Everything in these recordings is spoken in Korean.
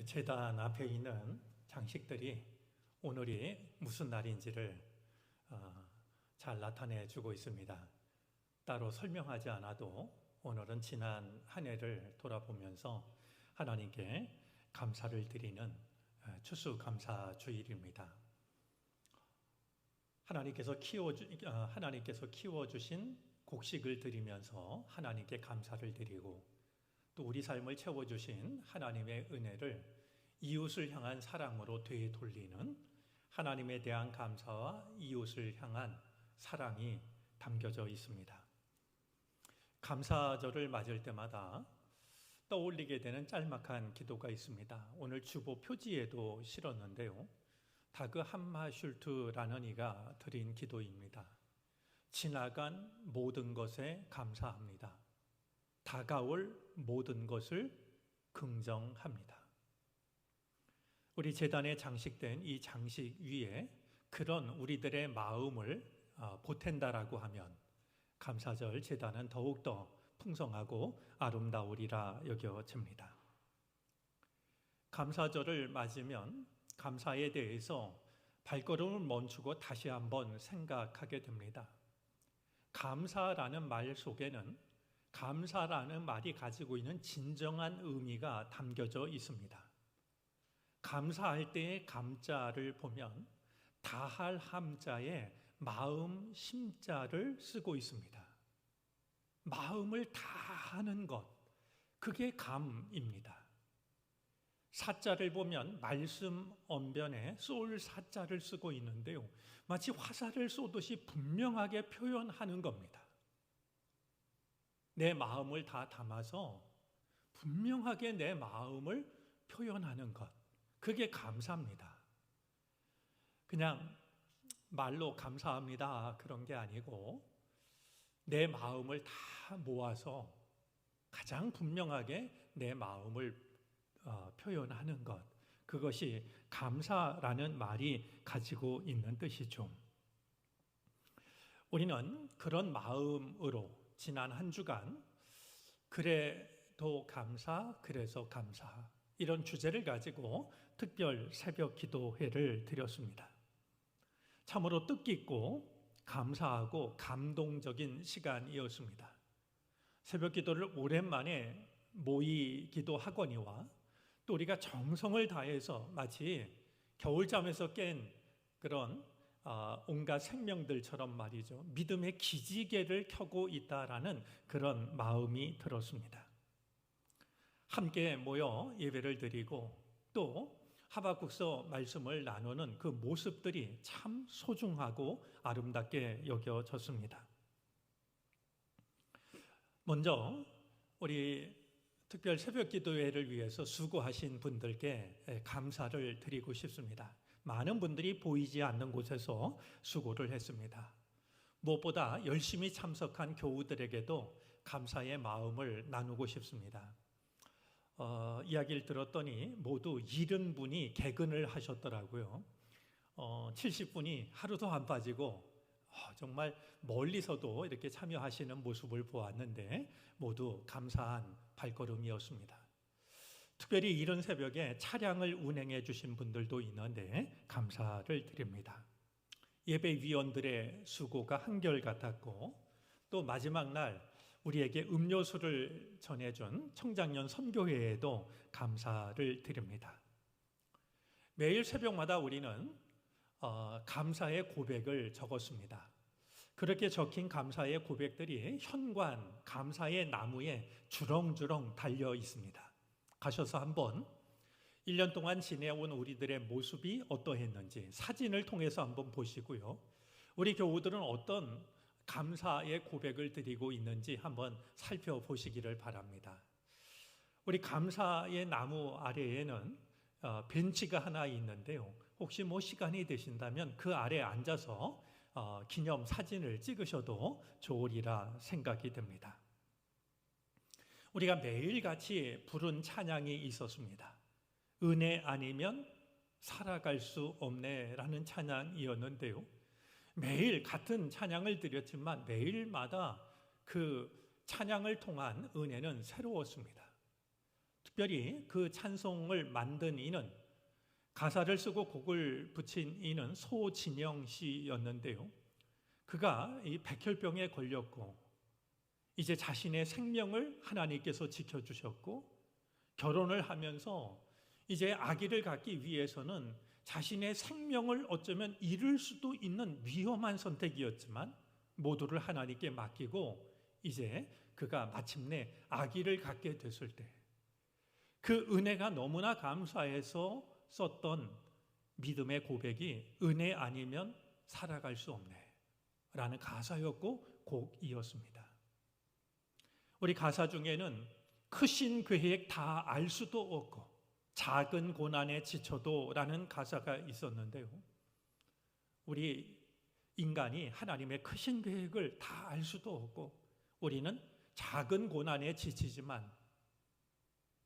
제단 앞에 있는 장식들이 오늘이 무슨 날인지를 잘 나타내 주고 있습니다. 따로 설명하지 않아도 오늘은 지난 한 해를 돌아보면서 하나님께 감사를 드리는 추수감사주일입니다. 하나님께서 키워주신 곡식을 드리면서 하나님께 감사를 드리고, 또 우리 삶을 채워주신 하나님의 은혜를 이웃을 향한 사랑으로 되돌리는 하나님에 대한 감사와 이웃을 향한 사랑이 담겨져 있습니다. 감사절을 맞을 때마다 떠올리게 되는 짤막한 기도가 있습니다. 오늘 주보 표지에도 실었는데요. 다그 함마슐트라는 이가 드린 기도입니다. 지나간 모든 것에 감사합니다. 다가올 모든 것을 긍정합니다. 우리 제단에 장식된 이 장식 위에 그런 우리들의 마음을 보탠다라고 하면 감사절 제단은 더욱더 풍성하고 아름다우리라 여겨집니다. 감사절을 맞으면 감사에 대해서 발걸음을 멈추고 다시 한번 생각하게 됩니다. 감사라는 말 속에는 감사라는 말이 가지고 있는 진정한 의미가 담겨져 있습니다. 감사할 때의 감자를 보면 다할 함자에 마음 심자를 쓰고 있습니다. 마음을 다하는 것, 그게 감입니다. 사자를 보면 말씀 언변에 쏠 사자를 쓰고 있는데요, 마치 화살을 쏘듯이 분명하게 표현하는 겁니다. 내 마음을 다 담아서 분명하게 내 마음을 표현하는 것, 그게 감사입니다. 그냥 말로 감사합니다 그런 게 아니고 내 마음을 다 모아서 가장 분명하게 내 마음을 표현하는 것, 그것이 감사라는 말이 가지고 있는 뜻이죠. 우리는 그런 마음으로 지난 한 주간 그래도 감사, 그래서 감사, 이런 주제를 가지고 특별 새벽 기도회를 드렸습니다. 참으로 뜻깊고 감사하고 감동적인 시간이었습니다. 새벽 기도를 오랜만에 모이기도 하거니와 또 우리가 정성을 다해서 마치 겨울잠에서 깬 그런 온갖 생명들처럼 말이죠, 믿음의 기지개를 켜고 있다라는 그런 마음이 들었습니다. 함께 모여 예배를 드리고 또 하박국서 말씀을 나누는 그 모습들이 참 소중하고 아름답게 여겨졌습니다. 먼저 우리 특별 새벽 기도회를 위해서 수고하신 분들께 감사를 드리고 싶습니다. 많은 분들이 보이지 않는 곳에서 수고를 했습니다. 무엇보다 열심히 참석한 교우들에게도 감사의 마음을 나누고 싶습니다. 이야기를 들었더니 모두 70분이 개근을 하셨더라고요. 70분이 하루도 안 빠지고 정말 멀리서도 이렇게 참여하시는 모습을 보았는데 모두 감사한 발걸음이었습니다. 특별히 이른 새벽에 차량을 운행해 주신 분들도 있는데 감사를 드립니다. 예배위원들의 수고가 한결같았고, 또 마지막 날 우리에게 음료수를 전해준 청장년 선교회에도 감사를 드립니다. 매일 새벽마다 우리는 감사의 고백을 적었습니다. 그렇게 적힌 감사의 고백들이 현관 감사의 나무에 주렁주렁 달려 있습니다. 가셔서 한번 1년 동안 지내온 우리들의 모습이 어떠했는지 사진을 통해서 한번 보시고요, 우리 교우들은 어떤 감사의 고백을 드리고 있는지 한번 살펴보시기를 바랍니다. 우리 감사의 나무 아래에는 벤치가 하나 있는데요, 혹시 시간이 되신다면 그 아래 앉아서 기념 사진을 찍으셔도 좋으리라 생각이 됩니다. 우리가 매일같이 부른 찬양이 있었습니다. 은혜 아니면 살아갈 수 없네라는 찬양이었는데요, 매일 같은 찬양을 드렸지만 매일마다 그 찬양을 통한 은혜는 새로웠습니다. 특별히 그 찬송을 만든 이는, 가사를 쓰고 곡을 붙인 이는 소진영 씨였는데요. 그가 이 백혈병에 걸렸고 이제 자신의 생명을 하나님께서 지켜주셨고, 결혼을 하면서 이제 아기를 갖기 위해서는 자신의 생명을 어쩌면 잃을 수도 있는 위험한 선택이었지만 모두를 하나님께 맡기고 이제 그가 마침내 아기를 갖게 됐을 때 그 은혜가 너무나 감사해서 썼던 믿음의 고백이 은혜 아니면 살아갈 수 없네 라는 가사였고 곡이었습니다. 우리 가사 중에는 크신 계획 다 알 수도 없고 작은 고난에 지쳐도 라는 가사가 있었는데요. 우리 인간이 하나님의 크신 계획을 다 알 수도 없고 우리는 작은 고난에 지치지만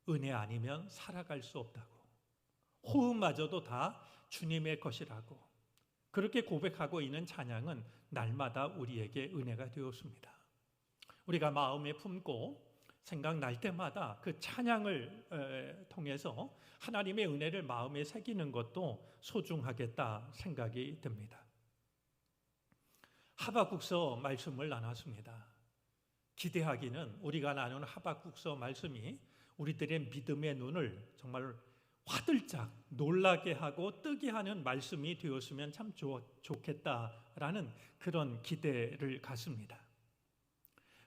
은혜 아니면 살아갈 수 없다고, 호흡마저도 다 주님의 것이라고 그렇게 고백하고 있는 찬양은 날마다 우리에게 은혜가 되었습니다. 우리가 마음에 품고 생각날 때마다 그 찬양을 통해서 하나님의 은혜를 마음에 새기는 것도 소중하겠다 생각이 듭니다. 하박국서 말씀을 나눴습니다. 기대하기는 우리가 나누는 하박국서 말씀이 우리들의 믿음의 눈을 정말 화들짝 놀라게 하고 뜨게 하는 말씀이 되었으면 참 좋겠다라는 그런 기대를 갖습니다.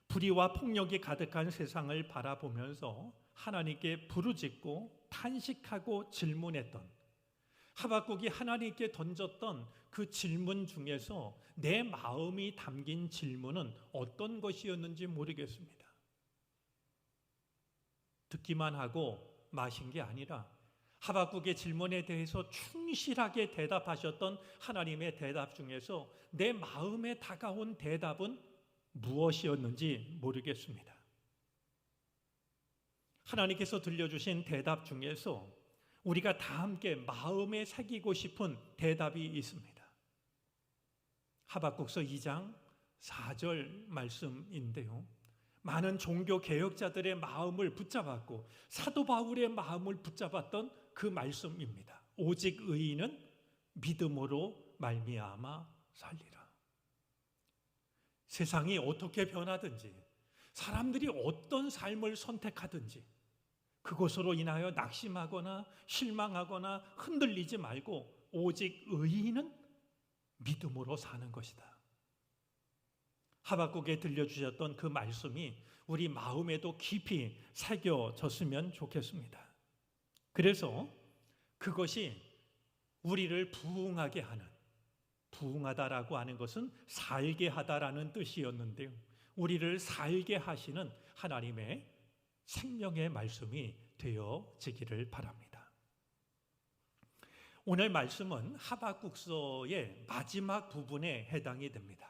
불의와 폭력이 가득한 세상을 바라보면서 하나님께 부르짖고 탄식하고 질문했던, 하박국이 하나님께 던졌던 그 질문 중에서 내 마음이 담긴 질문은 어떤 것이었는지 모르겠습니다. 듣기만 하고 마신 게 아니라 하박국의 질문에 대해서 충실하게 대답하셨던 하나님의 대답 중에서 내 마음에 다가온 대답은 무엇이었는지 모르겠습니다. 하나님께서 들려주신 대답 중에서 우리가 다 함께 마음에 새기고 싶은 대답이 있습니다. 하박국서 2장 4절 말씀인데요. 많은 종교 개혁자들의 마음을 붙잡았고 사도 바울의 마음을 붙잡았던 그 말씀입니다. 오직 의인은 믿음으로 말미암아 살리라. 세상이 어떻게 변하든지, 사람들이 어떤 삶을 선택하든지 그것으로 인하여 낙심하거나 실망하거나 흔들리지 말고 오직 의인은 믿음으로 사는 것이다. 하박국에 들려주셨던 그 말씀이 우리 마음에도 깊이 새겨졌으면 좋겠습니다. 그래서 그것이 우리를 부흥하게 하는, 부흥하다라고 하는 것은 살게 하다라는 뜻이었는데요. 우리를 살게 하시는 하나님의 생명의 말씀이 되어지기를 바랍니다. 오늘 말씀은 하박국서의 마지막 부분에 해당이 됩니다.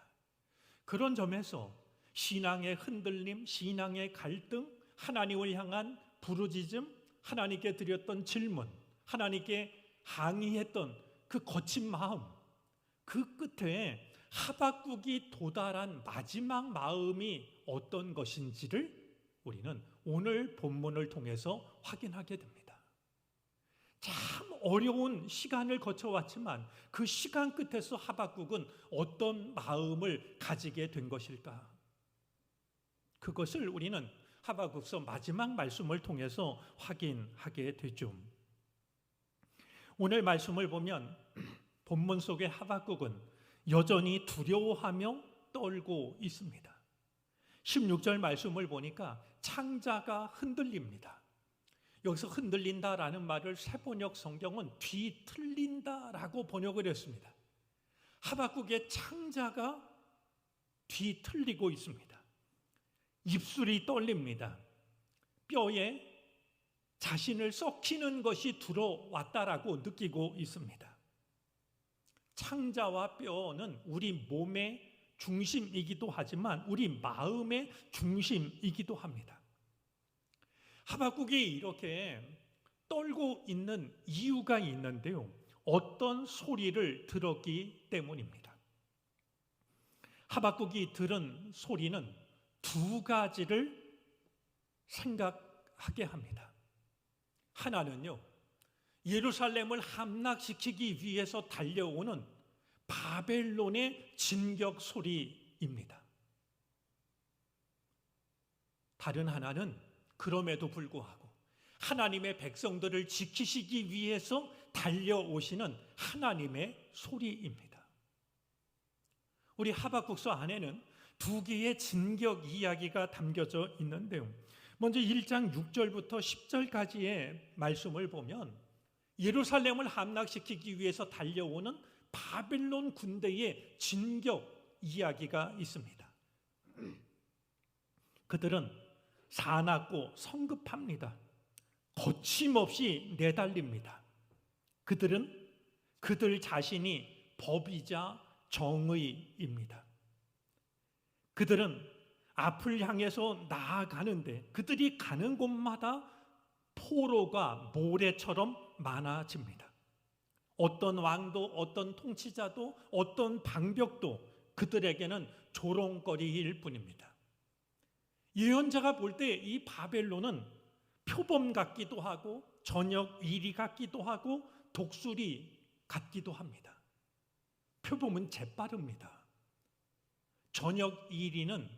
그런 점에서 신앙의 흔들림, 신앙의 갈등, 하나님을 향한 부르짖음, 하나님께 드렸던 질문, 하나님께 항의했던 그 거친 마음, 그 끝에 하박국이 도달한 마지막 마음이 어떤 것인지를 우리는 오늘 본문을 통해서 확인하게 됩니다. 참 어려운 시간을 거쳐왔지만 그 시간 끝에서 하박국은 어떤 마음을 가지게 된 것일까? 그것을 우리는 하박국서 마지막 말씀을 통해서 확인하게 되죠. 오늘 말씀을 보면 본문 속의 하박국은 여전히 두려워하며 떨고 있습니다. 16절 말씀을 보니까 창자가 흔들립니다. 여기서 흔들린다라는 말을 새번역 성경은 뒤틀린다라고 번역을 했습니다. 하박국의 창자가 뒤틀리고 있습니다. 입술이 떨립니다. 뼈에 자신을 썩히는 것이 들어왔다라고 느끼고 있습니다. 창자와 뼈는 우리 몸의 중심이기도 하지만 우리 마음의 중심이기도 합니다. 하박국이 이렇게 떨고 있는 이유가 있는데요. 어떤 소리를 들었기 때문입니다. 하박국이 들은 소리는 두 가지를 생각하게 합니다. 하나는요, 예루살렘을 함락시키기 위해서 달려오는 바벨론의 진격 소리입니다. 다른 하나는 그럼에도 불구하고 하나님의 백성들을 지키시기 위해서 달려오시는 하나님의 소리입니다. 우리 하박국서 안에는 두 개의 진격 이야기가 담겨져 있는데요. 먼저 1장 6절부터 10절까지의 말씀을 보면 예루살렘을 함락시키기 위해서 달려오는 바벨론 군대의 진격 이야기가 있습니다. 그들은 사납고 성급합니다. 거침없이 내달립니다. 그들은 그들 자신이 법이자 정의입니다. 그들은 앞을 향해서 나아가는데 그들이 가는 곳마다 포로가 모래처럼 많아집니다. 어떤 왕도, 어떤 통치자도, 어떤 방벽도 그들에게는 조롱거리일 뿐입니다. 예언자가 볼 때 이 바벨론은 표범 같기도 하고 저녁 이리 같기도 하고 독수리 같기도 합니다. 표범은 재빠릅니다. 저녁 이리는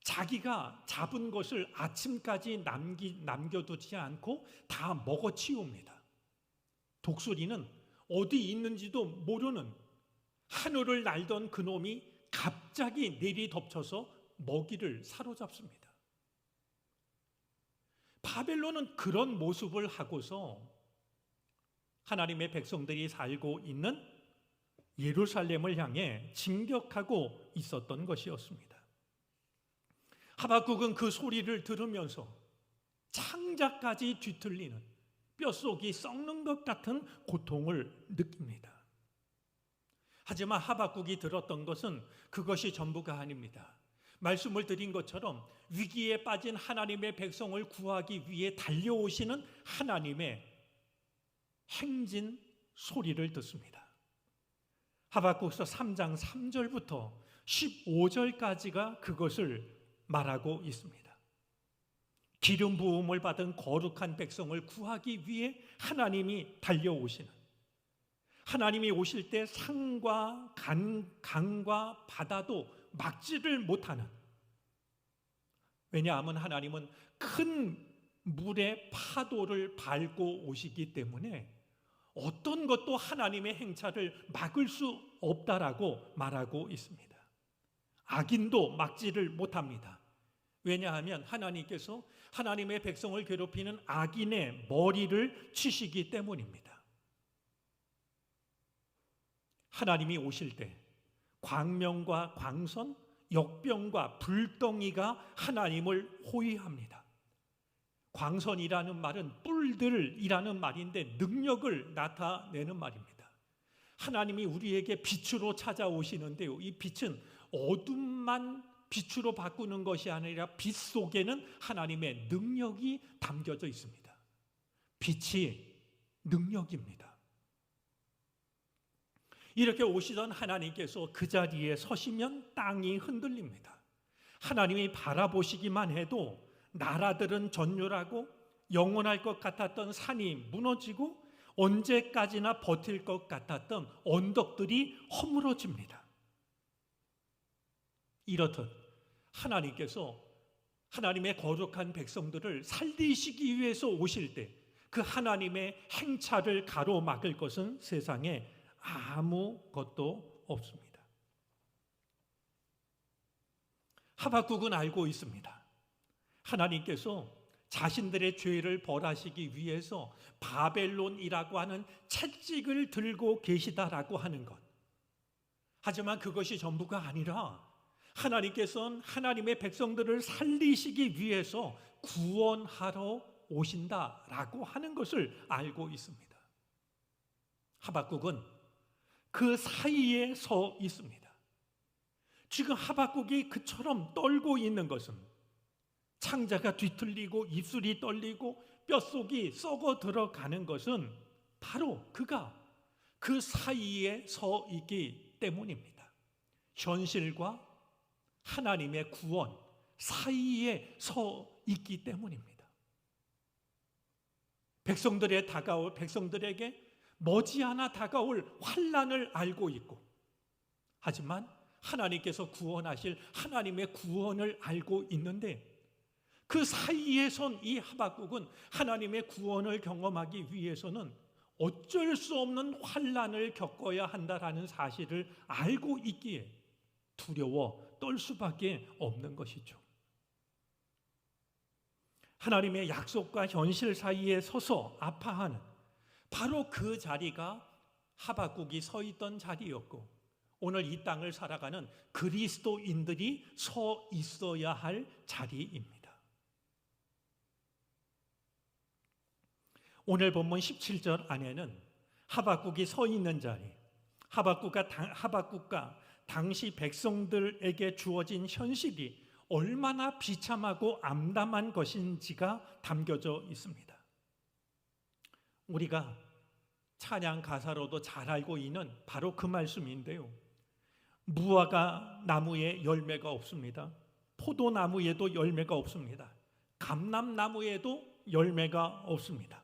자기가 잡은 것을 아침까지 남겨두지 않고 다 먹어치웁니다. 독수리는 어디 있는지도 모르는 하늘을 날던 그놈이 갑자기 내리덮쳐서 먹이를 사로잡습니다. 바벨론은 그런 모습을 하고서 하나님의 백성들이 살고 있는 예루살렘을 향해 진격하고 있었던 것이었습니다. 하박국은 그 소리를 들으면서 창자까지 뒤틀리는 뼛속이 썩는 것 같은 고통을 느낍니다. 하지만 하박국이 들었던 것은 그것이 전부가 아닙니다. 말씀을 드린 것처럼 위기에 빠진 하나님의 백성을 구하기 위해 달려오시는 하나님의 행진 소리를 듣습니다. 하박국서 3장 3절부터 15절까지가 그것을 말하고 있습니다. 기름 부음을 받은 거룩한 백성을 구하기 위해 하나님이 달려오시는, 하나님이 오실 때 산과 강과 바다도 막지를 못하는, 왜냐하면 하나님은 큰 물의 파도를 밟고 오시기 때문에 어떤 것도 하나님의 행차를 막을 수 없다라고 말하고 있습니다. 악인도 막지를 못합니다. 왜냐하면 하나님께서 하나님의 백성을 괴롭히는 악인의 머리를 치시기 때문입니다. 하나님이 오실 때 광명과 광선, 역병과 불덩이가 하나님을 호위합니다. 광선이라는 말은 뿔들이라는 말인데 능력을 나타내는 말입니다. 하나님이 우리에게 빛으로 찾아오시는데요, 이 빛은 어둠만 빛으로 바꾸는 것이 아니라 빛 속에는 하나님의 능력이 담겨져 있습니다. 빛이 능력입니다. 이렇게 오시던 하나님께서 그 자리에 서시면 땅이 흔들립니다. 하나님이 바라보시기만 해도 나라들은 전율하고 영원할 것 같았던 산이 무너지고 언제까지나 버틸 것 같았던 언덕들이 허물어집니다. 이렇듯 하나님께서 하나님의 거룩한 백성들을 살리시기 위해서 오실 때 그 하나님의 행차를 가로막을 것은 세상에 아무것도 없습니다. 하박국은 알고 있습니다. 하나님께서 자신들의 죄를 벌하시기 위해서 바벨론이라고 하는 채찍을 들고 계시다라고 하는 것. 하지만 그것이 전부가 아니라 하나님께서는 하나님의 백성들을 살리시기 위해서 구원하러 오신다라고 하는 것을 알고 있습니다. 하박국은 그 사이에 서 있습니다. 지금 하박국이 그처럼 떨고 있는 것은 창자가 뒤틀리고 입술이 떨리고 뼛속이 썩어 들어가는 것은 바로 그가 그 사이에 서 있기 때문입니다. 현실과 하나님의 구원 사이에 서 있기 때문입니다. 백성들에게 머지않아 다가올 환난을 알고 있고, 하지만 하나님께서 구원하실 하나님의 구원을 알고 있는데, 그 사이에 선 이 하박국은 하나님의 구원을 경험하기 위해서는 어쩔 수 없는 환난을 겪어야 한다라는 사실을 알고 있기에 두려워 떨 수밖에 없는 것이죠. 하나님의 약속과 현실 사이에 서서 아파하는 바로 그 자리가 하박국이 서 있던 자리였고, 오늘 이 땅을 살아가는 그리스도인들이 서 있어야 할 자리입니다. 오늘 본문 17절 안에는 하박국이 서 있는 자리, 하박국과 당시 백성들에게 주어진 현실이 얼마나 비참하고 암담한 것인지가 담겨져 있습니다. 우리가 찬양 가사로도 잘 알고 있는 바로 그 말씀인데요. 무화과 나무에 열매가 없습니다. 포도나무에도 열매가 없습니다. 감람나무에도 열매가 없습니다.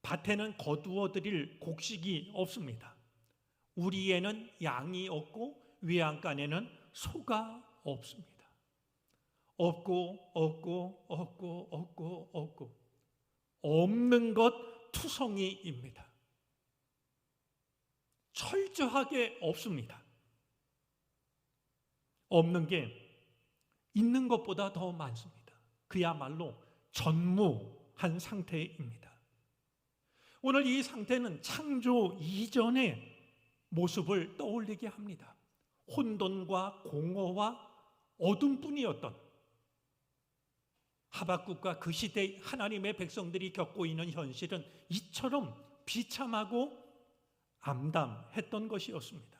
밭에는 거두어 드릴 곡식이 없습니다. 우리에는 양이 없고 외양간에는 소가 없습니다. 없고 없는 것 투성이입니다. 철저하게 없습니다. 없는 게 있는 것보다 더 많습니다. 그야말로 전무한 상태입니다. 오늘 이 상태는 창조 이전의 모습을 떠올리게 합니다. 혼돈과 공허와 어둠뿐이었던 하박국과 그 시대 하나님의 백성들이 겪고 있는 현실은 이처럼 비참하고 암담했던 것이었습니다.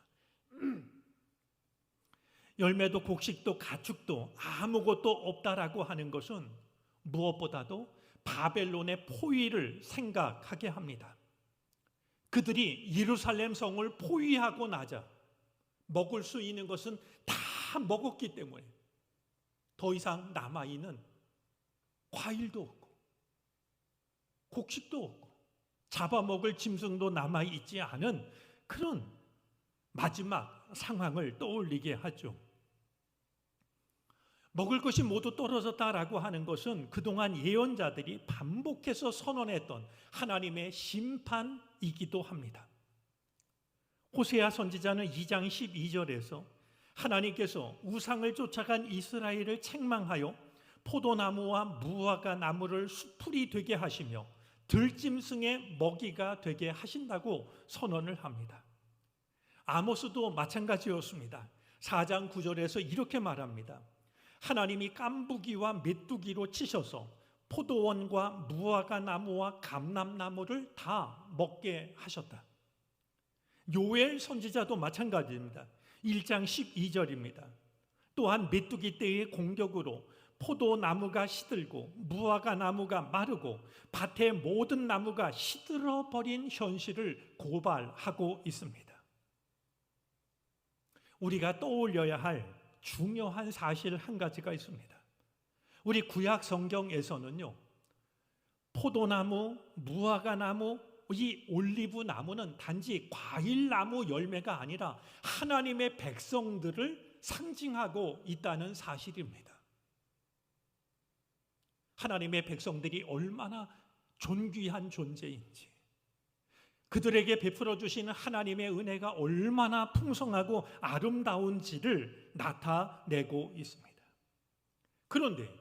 열매도 곡식도 가축도 아무것도 없다라고 하는 것은 무엇보다도 바벨론의 포위를 생각하게 합니다. 그들이 예루살렘 성을 포위하고 나자 먹을 수 있는 것은 다 먹었기 때문에 더 이상 남아있는 과일도 없고 곡식도 없고 잡아먹을 짐승도 남아있지 않은 그런 마지막 상황을 떠올리게 하죠. 먹을 것이 모두 떨어졌다라고 하는 것은 그동안 예언자들이 반복해서 선언했던 하나님의 심판이기도 합니다. 호세아 선지자는 2장 12절에서 하나님께서 우상을 쫓아간 이스라엘을 책망하여 포도나무와 무화과 나무를 수풀이 되게 하시며 들짐승의 먹이가 되게 하신다고 선언을 합니다. 아모스도 마찬가지였습니다. 4장 9절에서 이렇게 말합니다. 하나님이 깐부기와 메뚜기로 치셔서 포도원과 무화과 나무와 감람나무를 다 먹게 하셨다. 요엘 선지자도 마찬가지입니다. 1장 12절입니다. 또한 메뚜기 떼의 공격으로 포도나무가 시들고 무화과 나무가 마르고 밭의 모든 나무가 시들어 버린 현실을 고발하고 있습니다. 우리가 떠올려야 할 중요한 사실 한 가지가 있습니다. 우리 구약 성경에서는요, 포도나무, 무화과 나무, 이 올리브 나무는 단지 과일나무 열매가 아니라 하나님의 백성들을 상징하고 있다는 사실입니다. 하나님의 백성들이 얼마나 존귀한 존재인지, 그들에게 베풀어 주시는 하나님의 은혜가 얼마나 풍성하고 아름다운지를 나타내고 있습니다. 그런데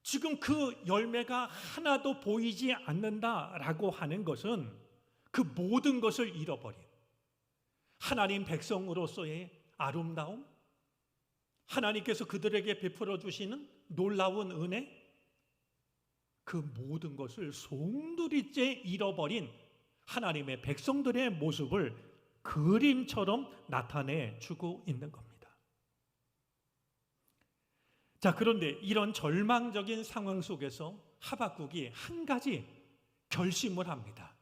지금 그 열매가 하나도 보이지 않는다라고 하는 것은 그 모든 것을 잃어버린 하나님 백성으로서의 아름다움, 하나님께서 그들에게 베풀어 주시는 놀라운 은혜, 그 모든 것을 송두리째 잃어버린 하나님의 백성들의 모습을 그림처럼 나타내 주고 있는 겁니다. 자, 그런데 이런 절망적인 상황 속에서 하박국이 한 가지 결심을 합니다.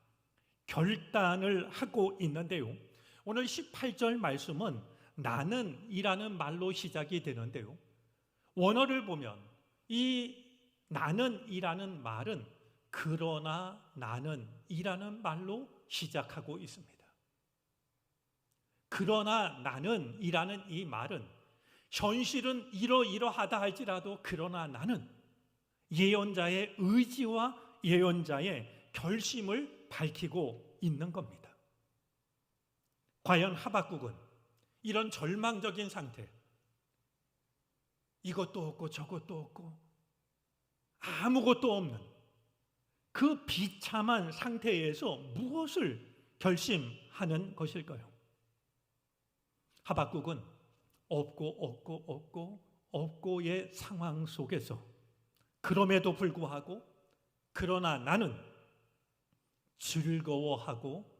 결단을 하고 있는데요. 오늘 18절 말씀은 나는 이라는 말로 시작이 되는데요. 원어를 보면 이 나는 이라는 말은 그러나 나는 이라는 말로 시작하고 있습니다. 그러나 나는 이라는 이 말은 현실은 이러이러하다 할지라도 그러나 나는 예언자의 의지와 예언자의 결심을 밝히고 있는 겁니다. 과연 하박국은 이런 절망적인 상태, 이것도 없고 저것도 없고 아무것도 없는 그 비참한 상태에서 무엇을 결심하는 것일까요? 하박국은 없고의 상황 속에서 그럼에도 불구하고 그러나 나는 즐거워하고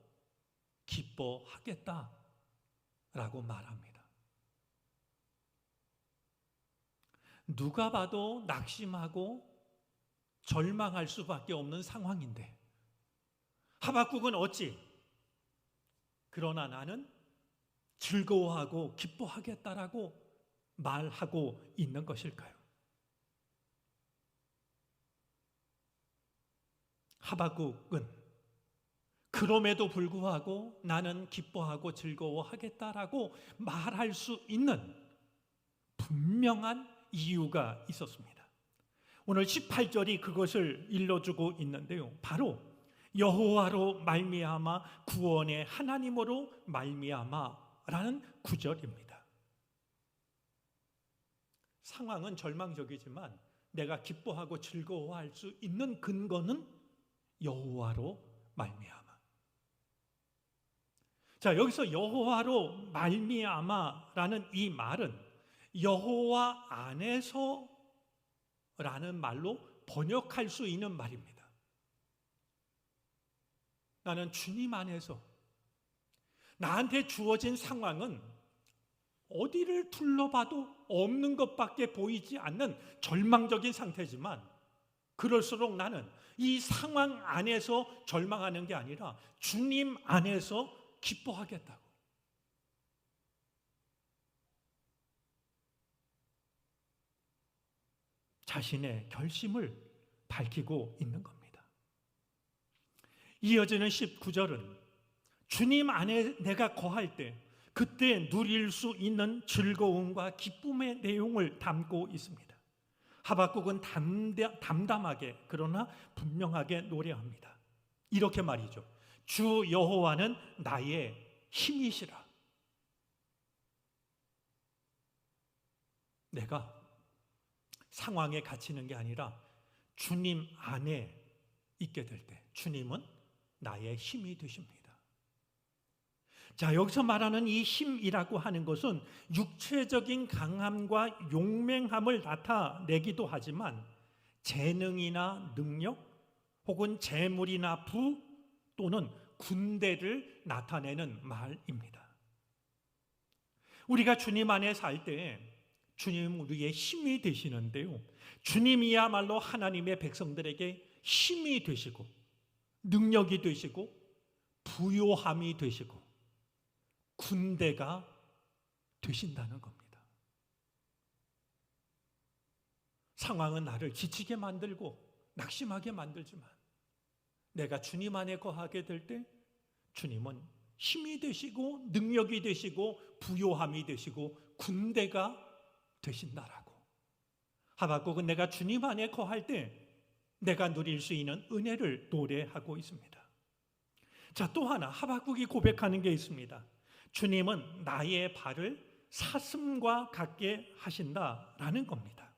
기뻐하겠다라고 말합니다. 누가 봐도 낙심하고 절망할 수밖에 없는 상황인데 하박국은 어찌 그러나 나는 즐거워하고 기뻐하겠다라고 말하고 있는 것일까요? 하박국은 그럼에도 불구하고 나는 기뻐하고 즐거워하겠다라고 말할 수 있는 분명한 이유가 있었습니다. 오늘 18절이 그것을 일러주고 있는데요. 바로 여호와로 말미암아 구원의 하나님으로 말미암아라는 구절입니다. 상황은 절망적이지만 내가 기뻐하고 즐거워할 수 있는 근거는 여호와로 말미암아. 자, 여기서 여호와로 말미암아라는 이 말은 여호와 안에서라는 말로 번역할 수 있는 말입니다. 나는 주님 안에서 나한테 주어진 상황은 어디를 둘러봐도 없는 것밖에 보이지 않는 절망적인 상태지만 그럴수록 나는 이 상황 안에서 절망하는 게 아니라 주님 안에서 기뻐하겠다고. 자신의 결심을 밝히고 있는 겁니다. 이어지는 19절은 주님 안에 내가 거할 때 그때 누릴 수 있는 즐거움과 기쁨의 내용을 담고 있습니다. 하박국은 담담하게 그러나 분명하게 노래합니다. 이렇게 말이죠. 주 여호와는 나의 힘이시라. 내가 상황에 갇히는 게 아니라 주님 안에 있게 될 때 주님은 나의 힘이 되십니다. 자, 여기서 말하는 이 힘이라고 하는 것은 육체적인 강함과 용맹함을 나타내기도 하지만 재능이나 능력 혹은 재물이나 부 또는 군대를 나타내는 말입니다. 우리가 주님 안에 살 때 주님은 우리의 힘이 되시는데요. 주님이야말로 하나님의 백성들에게 힘이 되시고 능력이 되시고 부요함이 되시고 군대가 되신다는 겁니다. 상황은 나를 지치게 만들고 낙심하게 만들지만 내가 주님 안에 거하게 될 때 주님은 힘이 되시고 능력이 되시고 부요함이 되시고 군대가 되신다라고. 하박국은 내가 주님 안에 거할 때 내가 누릴 수 있는 은혜를 노래하고 있습니다. 자, 또 하나 하박국이 고백하는 게 있습니다. 주님은 나의 발을 사슴과 같게 하신다라는 겁니다.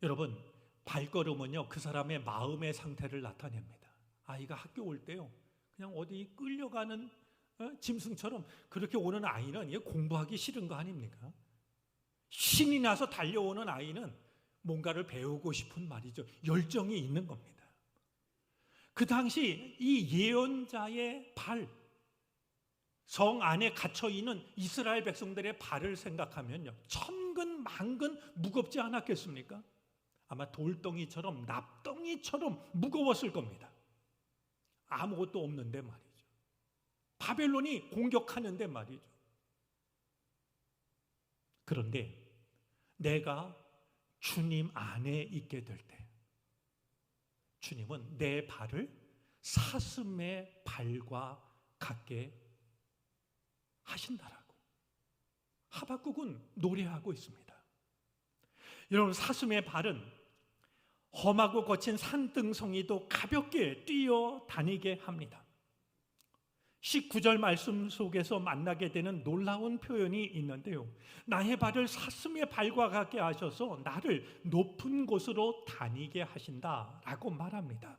여러분, 발걸음은요 그 사람의 마음의 상태를 나타냅니다. 아이가 학교 올 때요 그냥 어디 끌려가는 짐승처럼 그렇게 오는 아이는 공부하기 싫은 거 아닙니까? 신이 나서 달려오는 아이는 뭔가를 배우고 싶은 말이죠. 열정이 있는 겁니다. 그 당시 이 예언자의 발, 성 안에 갇혀있는 이스라엘 백성들의 발을 생각하면요 천근 만근 무겁지 않았겠습니까? 아마 돌덩이처럼 납덩이처럼 무거웠을 겁니다. 아무것도 없는데 말이죠. 바벨론이 공격하는데 말이죠. 그런데 내가 주님 안에 있게 될 때 주님은 내 발을 사슴의 발과 같게 하신다라고 하박국은 노래하고 있습니다. 여러분, 사슴의 발은 험하고 거친 산등성이도 가볍게 뛰어다니게 합니다. 19절 말씀 속에서 만나게 되는 놀라운 표현이 있는데요, 나의 발을 사슴의 발과 같게 하셔서 나를 높은 곳으로 다니게 하신다라고 말합니다.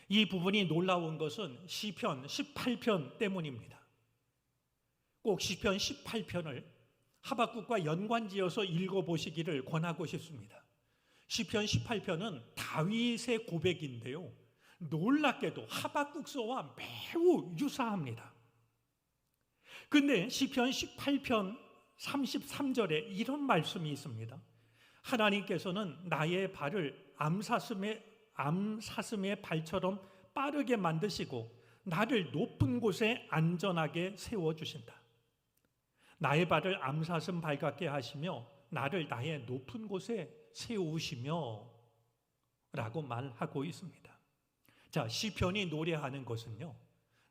이 부분이 놀라운 것은 시편 18편 때문입니다. 꼭 시편 18편을 하박국과 연관지어서 읽어보시기를 권하고 싶습니다. 시편 18편은 다윗의 고백인데요, 놀랍게도 하박국서와 매우 유사합니다. 근데 시편 18편 33절에 이런 말씀이 있습니다. 하나님께서는 나의 발을 암사슴의 발처럼 빠르게 만드시고 나를 높은 곳에 안전하게 세워주신다. 나의 발을 암사슴 발 같게 하시며 나를 나의 높은 곳에 세우시며 라고 말하고 있습니다. 자, 시편이 노래하는 것은요,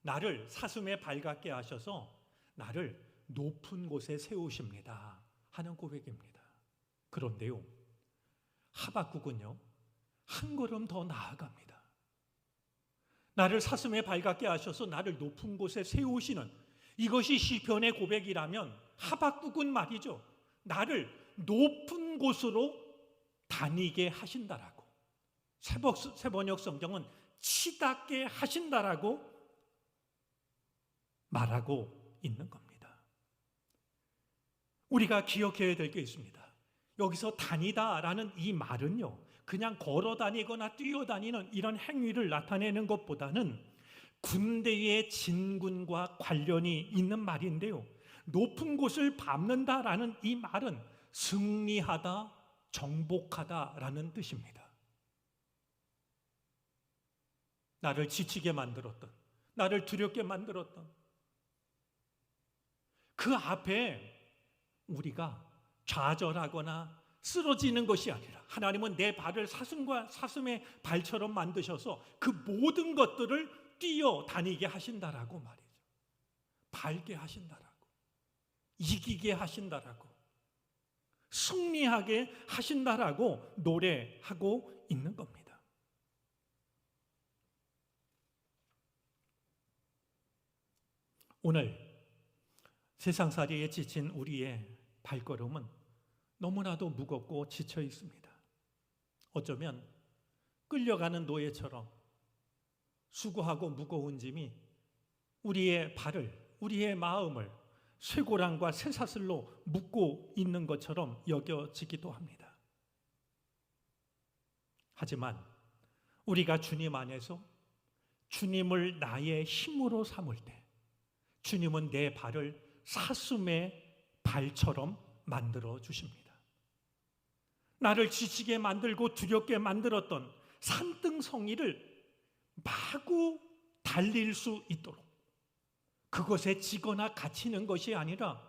나를 사슴의 발 같게 하셔서 나를 높은 곳에 세우십니다 하는 고백입니다. 그런데요, 하박국은요, 한 걸음 더 나아갑니다. 나를 사슴의 발 같게 하셔서 나를 높은 곳에 세우시는, 이것이 시편의 고백이라면 하박국은 말이죠, 나를 높은 곳으로 다니게 하신다라고, 새번역 성경은 치닫게 하신다라고 말하고 있는 겁니다. 우리가 기억해야 될 게 있습니다. 여기서 다니다라는 이 말은요, 그냥 걸어 다니거나 뛰어다니는 이런 행위를 나타내는 것보다는 군대의 진군과 관련이 있는 말인데요, 높은 곳을 밟는다라는 이 말은 승리하다, 정복하다라는 뜻입니다. 나를 지치게 만들었던, 나를 두렵게 만들었던 그 앞에 우리가 좌절하거나 쓰러지는 것이 아니라 하나님은 내 발을 사슴의 발처럼 만드셔서 그 모든 것들을 뛰어다니게 하신다라고 말이죠. 발게 하신다라고, 이기게 하신다라고, 승리하게 하신다라고 노래하고 있는 겁니다. 오늘 세상살이에 지친 우리의 발걸음은 너무나도 무겁고 지쳐 있습니다. 어쩌면 끌려가는 노예처럼 수고하고 무거운 짐이 우리의 발을, 우리의 마음을 쇠고랑과 쇠사슬로 묶고 있는 것처럼 여겨지기도 합니다. 하지만 우리가 주님 안에서 주님을 나의 힘으로 삼을 때 주님은 내 발을 사슴의 발처럼 만들어 주십니다. 나를 지치게 만들고 두렵게 만들었던 산등성이를 마구 달릴 수 있도록, 그것에 지거나 갇히는 것이 아니라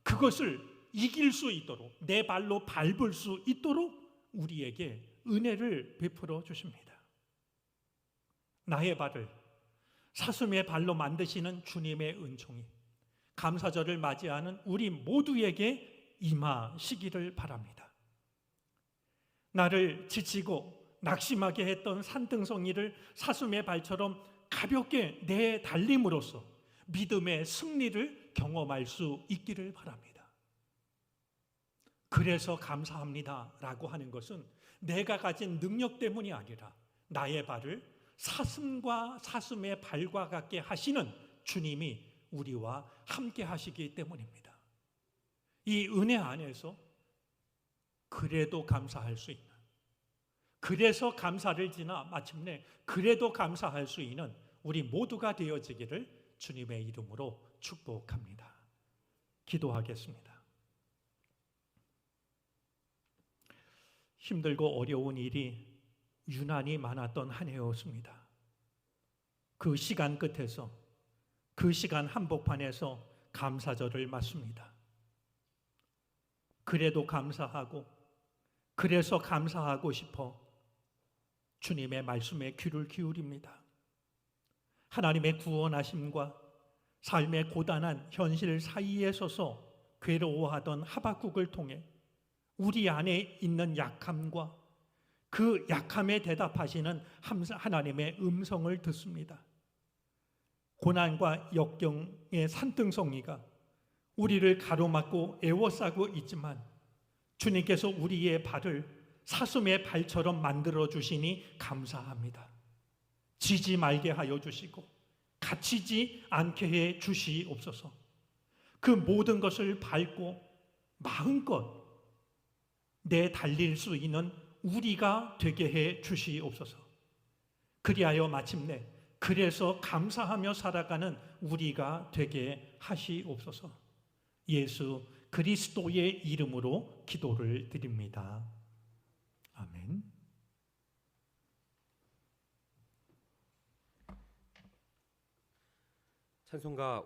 그것을 이길 수 있도록, 내 발로 밟을 수 있도록 우리에게 은혜를 베풀어 주십니다. 나의 발을 사슴의 발로 만드시는 주님의 은총이 감사절을 맞이하는 우리 모두에게 임하시기를 바랍니다. 나를 지치고 낙심하게 했던 산등성이를 사슴의 발처럼 가볍게 내달림으로써 믿음의 승리를 경험할 수 있기를 바랍니다. 그래서 감사합니다 라고 하는 것은 내가 가진 능력 때문이 아니라 나의 발을 사슴의 발과 같게 하시는 주님이 우리와 함께 하시기 때문입니다. 이 은혜 안에서 그래도 감사할 수 있는, 그래서 감사를 지나 마침내 그래도 감사할 수 있는 우리 모두가 되어지기를 주님의 이름으로 축복합니다. 기도하겠습니다. 힘들고 어려운 일이 유난히 많았던 한 해였습니다. 그 시간 끝에서, 그 시간 한복판에서 감사절을 맞습니다. 그래도 감사하고, 그래서 감사하고 싶어 주님의 말씀에 귀를 기울입니다. 하나님의 구원하심과 삶의 고단한 현실 사이에 서서 괴로워하던 하박국을 통해 우리 안에 있는 약함과 그 약함에 대답하시는 하나님의 음성을 듣습니다. 고난과 역경의 산등성이가 우리를 가로막고 애워싸고 있지만 주님께서 우리의 발을 사슴의 발처럼 만들어 주시니 감사합니다. 지지 말게 하여 주시고 갇히지 않게 해 주시옵소서. 그 모든 것을 밟고 마음껏 내달릴 수 있는 우리가 되게 해 주시옵소서. 그리하여 마침내 그래서 감사하며 살아가는 우리가 되게 하시옵소서. 예수 그리스도의 이름으로 기도를 드립니다. 아멘. 찬송가